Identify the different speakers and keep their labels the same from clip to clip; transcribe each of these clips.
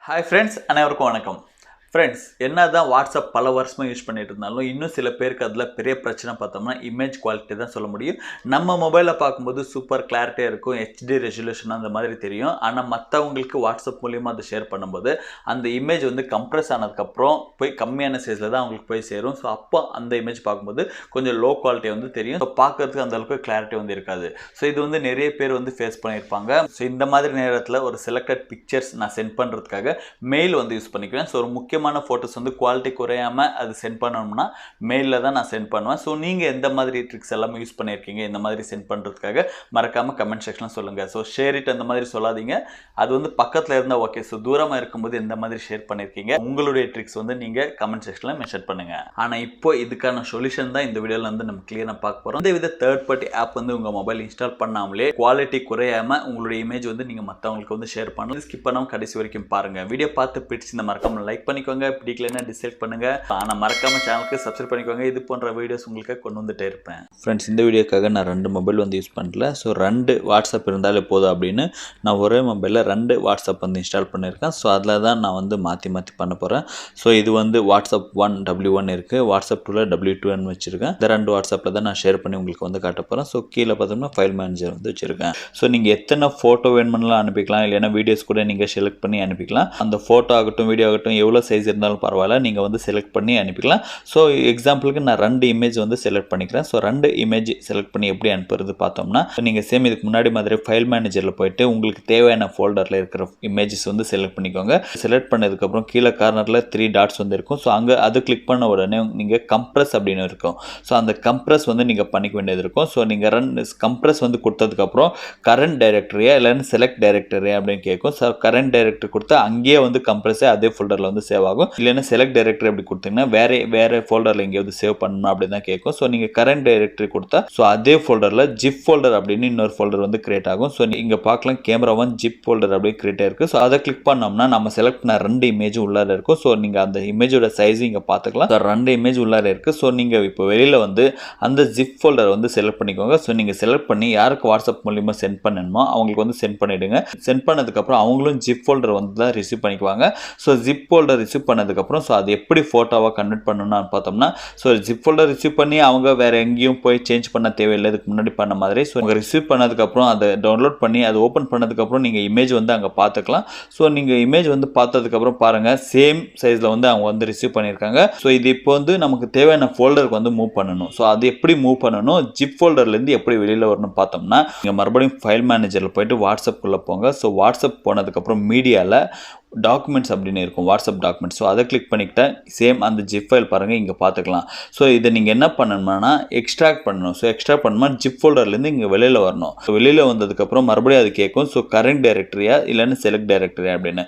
Speaker 1: Hi friends, அனைவருக்கும் வணக்கம். Friends, என்ன தான் வாட்ஸ்அப் பல வருஷமாக யூஸ் பண்ணிட்டு இருந்தாலும் இன்னும் சில பேருக்கு அதில் பெரிய பிரச்சனை பார்த்தோம்னா இமேஜ் குவாலிட்டி தான் சொல்ல முடியும். நம்ம மொபைலில் பார்க்கும்போது சூப்பர் கிளாரிட்டியாக இருக்கும், ஹெச்டி ரெசல்யூஷன் அந்த மாதிரி தெரியும். ஆனால் மற்றவங்களுக்கு வாட்ஸ்அப் மூலியமாக அதை ஷேர் பண்ணும்போது அந்த இமேஜ் வந்து கம்ப்ரஸ் ஆனதுக்கப்புறம் போய் கம்மியான சைஸில் தான் அவங்களுக்கு போய் சேரும். ஸோ அப்போ அந்த இமேஜ் பார்க்கும்போது கொஞ்சம் லோ குவாலிட்டி வந்து தெரியும். ஸோ பார்க்கறதுக்கு அந்த அளவுக்கு கிளாரிட்டி வந்து இருக்காது. ஸோ இது வந்து நிறைய பேர் வந்து ஃபேஸ் பண்ணியிருப்பாங்க. ஸோ இந்த மாதிரி நேரத்தில் ஒரு செலக்டட் பிக்சர்ஸ் நான் சென்ட் பண்ணுறதுக்காக மெயில் வந்து யூஸ் பண்ணிக்குவேன். ஸோ ஒரு முக்கியமான ஃபோட்டோஸ் வந்து குவாலிட்டி குறையாமல் அது சென்ட் பண்ணணும்னா மெயிலில் தான் நான் சென்ட் பண்ணுவேன். ஸோ நீங்கள் எந்த மாதிரி ட்ரிக்ஸ் எல்லாமே யூஸ் பண்ணியிருக்கீங்க இந்த மாதிரி சென்ட் பண்ணுறதுக்காக மறக்காமல் கமெண்ட் செக்ஷனில் சொல்லுங்கள். ஸோ ஷேர் இட் அந்த மாதிரி சொல்லாதீங்க. அது வந்து பக்கத்தில் இருந்தால் ஓகே. ஸோ தூரமாக இருக்கும்போது எந்த மாதிரி ஷேர் பண்ணியிருக்கீங்க உங்களுடைய ட்ரிக்ஸ் வந்து நீங்கள் கமெண்ட் செக்ஷனில் மென்ஷன் பண்ணுங்கள். ஆனால் இப்போ இதுக்கான சொல்யூஷன் தான் இந்த வீடியோவில் வந்து நம்ம கிளியராக பார்க்க போகிறோம். இந்த வித தேர்ட் பார்ட்டி ஆப் வந்து உங்கள் மொபைல் இன்ஸ்டால் பண்ணாமலே குவாலிட்டி குறையாமல் உங்களுடைய இமேஜ் வந்து நீங்கள் மற்றவங்களுக்கு வந்து ஷேர் பண்ணலாம். ஸ்கிப் பண்ணாமல் கடைசி வரைக்கும் பாருங்கள். வீடியோ பார்த்து பிடிச்சிருந்த மறக்காமல் லைக் பண்ணிக்கோங்க, பிடிக்கலன்னா டிஸ்லைக் பண்ணுங்க. ஆனால் மறக்காம சேனலுக்கு சப்ஸ்கிரைப் பண்ணிக்கோங்க. இது போன்ற வீடியோஸ் உங்களுக்கு கொண்டு வந்துட்டே இருப்பேன். ஃப்ரெண்ட்ஸ், இந்த வீடியோக்காக நான் 2 மொபைல் வந்து யூஸ் பண்ணல. ஸோ 2 வாட்ஸ்அப் இருந்தாலே போதும் அப்படின்னு நான் ஒரே மொபைலில் 2 வாட்ஸ்அப் வந்து இன்ஸ்டால் பண்ணியிருக்கேன். ஸோ அதில் தான் நான் வந்து மாற்றி பண்ண போகிறேன். ஸோ இது வந்து வாட்ஸ்அப் 1 W1 இருக்குது, வாட்ஸ்அப் 2ல் W2 வச்சுருக்கேன். இந்த 2 வாட்ஸ்அப்பில் தான் நான் ஷேர் பண்ணி உங்களுக்கு வந்து காட்ட போகிறேன். ஸோ கீழே பார்த்தோம்னா ஃபைல் மேனேஜர் வந்து வச்சுருக்கேன். ஸோ நீங்கள் எத்தனை ஃபோட்டோ வேணுமெல்லாம் அனுப்பிக்கலாம், இல்லைன்னா வீடியோஸ் கூட நீங்கள் செலக்ட் பண்ணி அனுப்பிக்கலாம். அந்த ஃபோட்டோ ஆகட்டும் வீடியோ ஆகட்டும் எவ்வளோ சைஸ் இருந்தாலும் பரவாயில்ல, நீங்கள் வந்து செலக்ட் பண்ணி அனுப்பிக்கலாம். ஸோ எக்ஸாம்பிளுக்கு நான் 2 இமேஜ் வந்து செலக்ட் பண்ணிக்கிறேன். ஸோ 2 இமேஜ் செலக்ட் பண்ணி எப்படி அனுப்புறது பார்த்தோம்னா, நீங்கள் சேம் இதுக்கு முன்னாடி மாதிரி ஃபைல் மேனேஜரில் போயிட்டு உங்களுக்கு தேவையான ஃபோல்டரில் இருக்கிற இமேஜஸ் வந்து செலக்ட் பண்ணிக்கோங்க. செலக்ட் பண்ணதுக்கப்புறம் கீழே கார்னரில் 3 டாட்ஸ் வந்து இருக்கும். ஸோ அங்கே அது கிளிக் பண்ண உடனே நீங்கள் கம்ப்ரஸ் அப்படின்னு இருக்கும். ஸோ அந்த கம்ப்ரஸ் வந்து நீங்கள் பண்ணிக்க வேண்டியது இருக்கும். ஸோ நீங்கள் கம்ப்ரஸ் வந்து கொடுத்ததுக்கப்புறம் கரண்ட் டைரக்டரியா இல்லைன்னா செலக்ட் டைரக்டரியா அப்படின்னு கேட்கும். ஸோ கரண்ட் டைரக்டரி கொடுத்தா அங்கேயே வந்து கம்ப்ரஸே அதே ஃபோல்டரில் வந்து சேவ் ஆகும். இல்லைன்னா செலக்ட் டைரக்டரி அப்படி கொடுத்தீங்கன்னா வேறு ஃபோல்டரில் எங்கேயாவது சேவ் பண்ணணும் அப்படி தான் கேட்கும். ஸோ நீங்கள் கரண்ட் டைரக்டரி கொடுத்தா ஸோ அதே ஃபோல்டரில் ஜிப் ஃபோல்டர் அப்படின்னு இன்னொரு ஃபோல்டர் வந்து கிரியேட் ஆகும். ஸோ இங்கே பார்க்கலாம் கேமரா 1 ஜிப் ஃபோல்டர் அப்படியே கிரியேட் ஆயிருக்கு. ஸோ அதை கிளிக் பண்ணோம்னா நம்ம செலக்ட் பண்ண 2 இமேஜும் உள்ளார இருக்கும். ஸோ நீங்கள் அந்த இமேஜோட சைஸ் இங்கே பார்த்துக்கலாம். ஸோ 2 இமேஜ் உள்ளார இருக்குது. ஸோ நீங்கள் இப்போ வெளியில் வந்து அந்த ஜிப் ஃபோல்டர் வந்து செலக்ட் பண்ணிக்கோங்க. ஸோ நீங்கள் செலக்ட் பண்ணி யாருக்கு வாட்ஸ்அப் மூலியமாக சென்ட் பண்ணணுமோ அவங்களுக்கு வந்து சென்ட் பண்ணிவிடுங்க. சென்ட் பண்ணதுக்கப்புறம் அவங்களும் ஜிப் ஃபோல்டர் வந்து தான் ரிசீவ் பண்ணிக்குவாங்க. ஸோ ஜிப் ஃபோல்டர் ரிசீவ் பண்ணதுக்கப்புறம் ஸோ அது எப்படி ஃபோட்டோவாக கன்வெர்ட் பண்ணணும்னு பார்த்தோம்னா, ஸோ ஜிப் ஃபோல்டர் ரிசீவ் பண்ணி அவங்க வேறு எங்கேயும் போய் சேஞ்ச் பண்ண தேவையில்லை இதுக்கு முன்னாடி பண்ண மாதிரி. ஸோ உங்கள் ரிசீவ் பண்ணதுக்கப்புறம் அதை டவுன்லோட் பண்ணி அதை ஓப்பன் பண்ணதுக்கப்புறம் நீங்கள் இமேஜ் வந்து அங்கே பார்த்துக்கலாம். ஸோ நீங்கள் இமேஜ் வந்து பார்த்ததுக்கப்புறம் பாருங்கள் சேம் சைஸில் வந்து அவங்க வந்து ரிசீவ் பண்ணியிருக்காங்க. ஸோ இது இப்போ வந்து நமக்கு தேவையான ஃபோல்டருக்கு வந்து மூவ் பண்ணணும். ஸோ அது எப்படி மூவ் பண்ணணும், ஜிப் ஃபோல்டர்லேருந்து எப்படி வெளியில் வரணும் பார்த்தோம்னா, நீங்கள் மறுபடியும் ஃபைல் மேனேஜரில் போயிட்டு வாட்ஸ்அப்புக்குள்ளே போங்க. ஸோ வாட்ஸ்அப் போனதுக்கப்புறம் மீடியாவில் டாக்குமெண்ட்ஸ் அப்படின்னு இருக்கும், வாட்ஸ்அப் டாக்குமெண்ட்ஸ். ஸோ அதை கிளிக் பண்ணிக்கிட்டேன் சேம் அந்த ஜிப் ஃபைல் பாருங்கள் இங்கே பார்த்துக்கலாம். ஸோ இதை நீங்கள் என்ன பண்ணணும்னா எக்ஸ்ட்ராக்ட் பண்ணணும். ஸோ எக்ஸ்ட்ராக்ட் பண்ணணும்னா ஜிப் ஃபோல்டர்லேருந்து இங்கே வெளியில் வரணும். ஸோ வெளியில் வந்ததுக்கப்புறம் மறுபடியும் அது கேட்கும். ஸோ கரண்ட் டைரக்டரியா இல்லைன்னா செலக்ட் டைரக்டரியா அப்படின்னு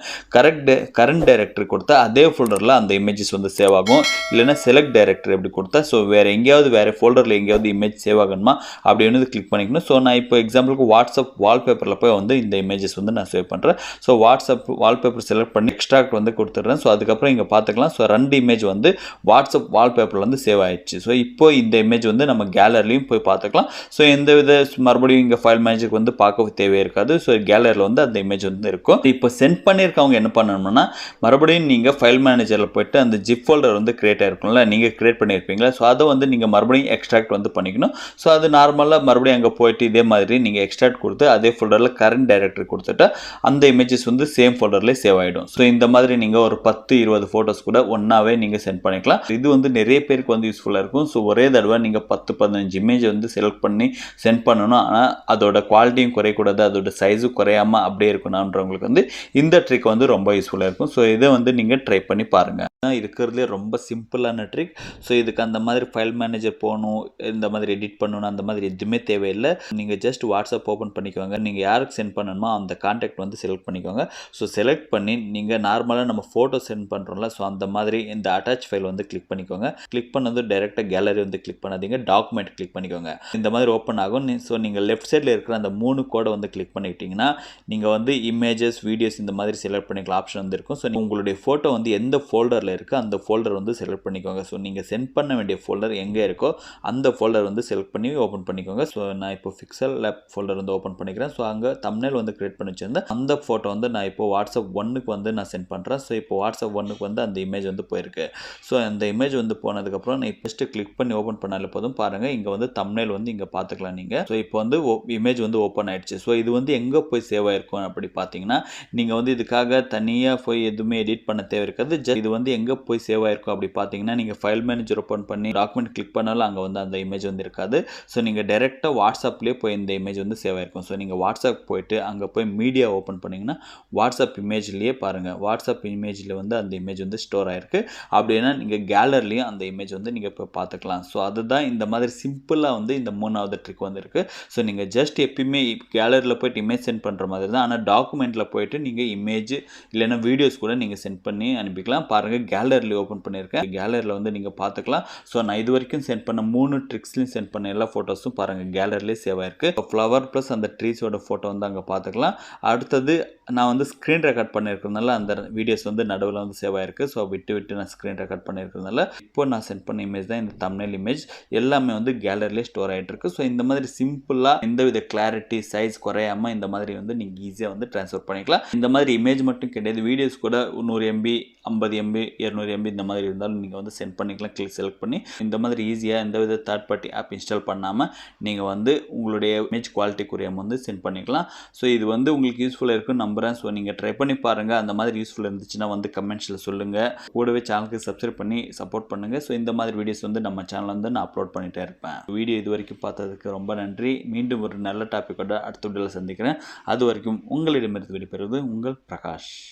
Speaker 1: கரண்ட் டைரக்டரி கொடுத்தா அதே ஃபோல்டரில் அந்த இமேஜஸ் வந்து சேவ் ஆகும். இல்லைன்னா செலக்ட் டைரக்டரி அப்படி கொடுத்தா ஸோ வேறு எங்கேயாவது வேறு ஃபோல்டரில் எங்கேயாவது இமேஜ் சேவ் ஆகணுமா அப்படின்னு கிளிக் பண்ணிக்கணும். ஸோ நான் இப்போ எக்ஸாம்பிளுக்கு வாட்ஸ்அப் வால்பேப்பரில் போய் வந்து இந்த இமேஜஸ் வந்து நான் சேவ் பண்ணுறேன். ஸோ வாட்ஸ்அப் வால்பேப்பர் செலக்ட் பண்ணி எக்ஸ்ட்ராக்ட் வந்து கொடுத்துட்றேன். ஸோ அதுக்கப்புறம் இங்கே பார்த்துக்கலாம். ஸோ 2 இமேஜ் வந்து வாட்ஸ்அப் வால்பேப்பரில் வந்து சேவ் ஆயிடுச்சு. ஸோ இப்போ இந்த இமேஜ் வந்து நம்ம கேலரிலையும் போய் பார்த்துக்கலாம். ஸோ எந்த வித மறுபடியும் இங்கே ஃபைல் மேனேஜருக்கு வந்து பார்க்க தேவையே இருக்காது. ஸோ கேலரியில் வந்து அந்த இமேஜ் வந்து இருக்கும். இப்போ சென்ட் பண்ணியிருக்கவங்க என்ன பண்ணணும்னா மறுபடியும் நீங்கள் ஃபைல் மேனேஜரில் போய்ட்டு அந்த ஜிப் ஃபோல்டர் வந்து கிரியேட் ஆகிருக்கும்ல, நீங்கள் கிரியேட் பண்ணியிருப்பீங்களா. ஸோ அதை வந்து நீங்கள் மறுபடியும் எக்ஸ்ட்ராக்ட் வந்து பண்ணிக்கணும். ஸோ அது நார்மலாக மறுபடியும் அங்கே போயிட்டு இதே மாதிரி நீங்கள் எக்ஸ்ட்ராக்ட் கொடுத்து அதே ஃபோல்டரில் கரண்ட் டைரக்டரி கொடுத்துட்டு அந்த இமேஜஸ் வந்து சேம் ஃபோல்டர்லேயே சேவ் ஆகிடும். ஸோ இந்த மாதிரி நீங்கள் ஒரு 10-20 ஃபோட்டோஸ் கூட ஒன்றாவே நீங்கள் சென்ட் பண்ணிக்கலாம். இது வந்து நிறைய பேருக்கு வந்து யூஸ்ஃபுல்லாக இருக்கும். ஸோ ஒரே தடவை நீங்கள் 10-15 இமேஜ் வந்து செலக்ட் பண்ணி சென்ட் பண்ணணும். ஆனால் அதோட குவாலிட்டியும் குறையக்கூடாது, அதோட சைஸும் குறையாமல் அப்படியே இருக்கணுன்றவங்களுக்கு வந்து இந்த ட்ரிக் வந்து ரொம்ப யூஸ்ஃபுல்லாக இருக்கும். ஸோ இதை வந்து நீங்கள் ட்ரை பண்ணி பாருங்கள். இருக்கிறதுலே ரொம்ப சிம்பிளான ட்ரிக். ஸோ இதுக்கு அந்த மாதிரி ஃபைல் மேனேஜர் போகணும், இந்த மாதிரி எடிட் பண்ணணும், அந்த மாதிரி எதுவுமே தேவையில்லை. நீங்கள் ஜஸ்ட் வாட்ஸ்அப் ஓப்பன் பண்ணிக்கோங்க. நீங்கள் யாருக்கு சென்ட் பண்ணணுமோ அந்த கான்டாக்ட் வந்து செலக்ட் பண்ணிக்கோங்க. ஸோ செலக்ட் பண்ணி நீங்கள் நார்மலாக நம்ம ஃபோட்டோ சென்ட் பண்ணுறோம்ல, ஸோ அந்த மாதிரி இந்த அட்டாச் ஃபைல் வந்து கிளிக் பண்ணிக்கோங்க. கிளிக் பண்ணது டைரெக்டாக கேலரி வந்து கிளிக் பண்ணாதீங்க, டாக்குமெண்ட் கிளிக் பண்ணிக்கோங்க. இந்த மாதிரி ஓப்பன் ஆகும். ஸோ நீங்கள் லெஃப்ட் சைடில் இருக்கிற அந்த 3 கோடை வந்து கிளிக் பண்ணிக்கிட்டிங்கன்னா நீங்கள் வந்து இமேஜஸ் வீடியோஸ் இந்த மாதிரி செலக்ட் பண்ணிக்கலாம் ஆப்ஷன் வந்து இருக்கும். ஸோ உங்களுடைய ஃபோட்டோ வந்து எந்த ஃபோல்டரில் இருக்குது அந்த ஃபோல்டர் வந்து செலக்ட் பண்ணிக்கோங்க. ஸோ நீங்கள் சென்ட் பண்ண வேண்டிய ஃபோல்டர் எங்கே இருக்கோ அந்த ஃபோல்டர் வந்து செலக்ட் பண்ணி ஓப்பன் பண்ணிக்கோங்க. ஸோ நான் இப்போ பிக்சல் லேப் ஃபோல்டர் வந்து ஓப்பன் பண்ணிக்கிறேன். ஸோ அங்கே தம்ப்நெயில் வந்து கிரியேட் பண்ணி வச்சிருந்தேன். அந்த ஃபோட்டோ வந்து நான் இப்போ வாட்ஸ்அப் 1 ஒன்றுக்கு வந்து நான் சென்ட் பண்ணுறேன். ஸோ இப்போ வாட்ஸ்அப் ஒன்றுக்கு வந்து அந்த இமேஜ் வந்து போயிருக்கு. ஸோ அந்த இமேஜ் வந்து போனதுக்கப்புறம் நான் ஃபஸ்ட்டு கிளிக் பண்ணி ஓப்பன் பண்ணாலே போதும். பாருங்கள் இங்கே வந்து தம்ப்நெயில் வந்து இங்கே பார்த்துக்கலாம் நீங்கள். ஸோ இப்போ வந்து இமேஜ் வந்து ஓப்பன் ஆயிடுச்சு. ஸோ இது வந்து எங்கே போய் சேவ் ஆயிருக்கும் அப்படி பார்த்தீங்கன்னா, நீங்கள் வந்து இதுக்காக தனியாக போய் எதுவுமே எடிட் பண்ண தேவை இருக்காது. ஜஸ்ட் இது வந்து எங்கே போய் சேவ் ஆயிருக்கும் அப்படி பார்த்தீங்கன்னா, நீங்கள் ஃபைல் மேனேஜர் ஓப்பன் பண்ணி டாக்குமெண்ட் கிளிக் பண்ணாலும் அங்கே வந்து அந்த இமேஜ் வந்து இருக்காது. ஸோ நீங்கள் டைரெக்டாக வாட்ஸ்அப்லேயே போய் இந்த இமேஜ் வந்து சேவ் ஆயிருக்கும். ஸோ நீங்கள் வாட்ஸ்அப் போயிட்டு அங்கே போய் மீடியா ஓப்பன் பண்ணிங்கன்னா வாட்ஸ்அப் இமேஜ்லேயே பாருங்கள், வாட்ஸ்அப் இமேஜில் வந்து அந்த இமேஜ் வந்து ஸ்டோர் ஆயிருக்கு. அப்படின்னா நீங்கள் கேலரிலையும் அந்த இமேஜ் வந்து நீங்கள் இப்போ பார்த்துக்கலாம். ஸோ அதுதான் இந்த மாதிரி சிம்பிளாக வந்து இந்த 3வது ட்ரிக் வந்து இருக்குது. ஸோ நீங்கள் ஜஸ்ட் எப்பயுமே கேலரியில் போய்ட்டு இமேஜ் சென்ட் பண்ணுற மாதிரி தான். ஆனால் டாக்குமெண்ட்டில் போய்ட்டு நீங்கள் இமேஜ் இல்லைன்னா வீடியோஸ் கூட நீங்கள் சென்ட் பண்ணி அனுப்பிக்கலாம். பாருங்கள் கேலரியில் ஓப்பன் பண்ணியிருக்கேன். கேலரியில் வந்து நீங்கள் பார்த்துக்கலாம். ஸோ நான் இது வரைக்கும் சென்ட் பண்ண 3 ட்ரிக்ஸ்லையும் சென்ட் பண்ண எல்லா ஃபோட்டோஸும் பாருங்கள் கேலரிலே சேவ் ஆயிருக்கு. ஃப்ளவர் ப்ளஸ் அந்த ட்ரீஸோட ஃபோட்டோ வந்து அங்கே பார்த்துக்கலாம். அடுத்தது நான் வந்து ஸ்க்ரீன் ரெக்கார்ட் பண்ணியிருக்கிறதுனால அந்த வீடியோஸ் வந்து நடுவில் வந்து சேவ் ஆயிருக்கு. ஸோ விட்டு நான் ஸ்க்ரீன் ரெக்கார்ட் பண்ணியிருக்கிறதுனால இப்போ நான் சென்ட் பண்ண இமேஜ் தான் இந்த தம்ப்நெயில் இமேஜ். எல்லாமே வந்து கேலரிலே ஸ்டோர் ஆகிட்டு இருக்கு. ஸோ இந்த மாதிரி சிம்பிளாக எந்தவித கிளாரிட்டி சைஸ் குறையாமல் இந்த மாதிரி வந்து நீங்கள் ஈஸியாக வந்து ட்ரான்ஸ்ஃபர் பண்ணிக்கலாம். இந்த மாதிரி இமேஜ் மட்டும் கிடையாது, வீடியோஸ் கூட 100 MB 50 MB 200 MB இந்த மாதிரி இருந்தாலும் நீங்கள் வந்து சென்ட் பண்ணிக்கலாம். கிளிக் செலக்ட் பண்ணி இந்த மாதிரி ஈஸியாக எந்தவித தேர்ட் பார்ட்டி ஆப் இன்ஸ்டால் பண்ணாமல் நீங்கள் வந்து உங்களுடைய இமேஜ் குவாலிட்டிக்குரிய வந்து சென்ட் பண்ணிக்கலாம். ஸோ இது வந்து உங்களுக்கு யூஸ்ஃபுல்லாக இருக்குன்னு நம்புகிறேன். ஸோ நீங்கள் ட்ரை பண்ணி பாருங்கள். அந்த மாதிரி யூஸ்ஃபுல்லாக இருந்துச்சுன்னா வந்து கமெண்ட்ஸில் சொல்லுங்கள். கூடவே சேனலுக்கு சப்ஸ்கிரைப் பண்ணி சப்போர்ட் பண்ணுங்கள். ஸோ இந்த மாதிரி வீடியோஸ் வந்து நம்ம சேனலில் வந்து நான் அப்லோட் பண்ணிகிட்டே இருப்பேன். வீடியோ இது வரைக்கும் பார்த்ததுக்கு ரொம்ப நன்றி. மீண்டும் ஒரு நல்ல டாப்பிக்கோட அடுத்த வீடியோவில் சந்திக்கிறேன். அது வரைக்கும் உங்களிடமிருந்து விடைபெறுவது உங்கள் பிரகாஷ்.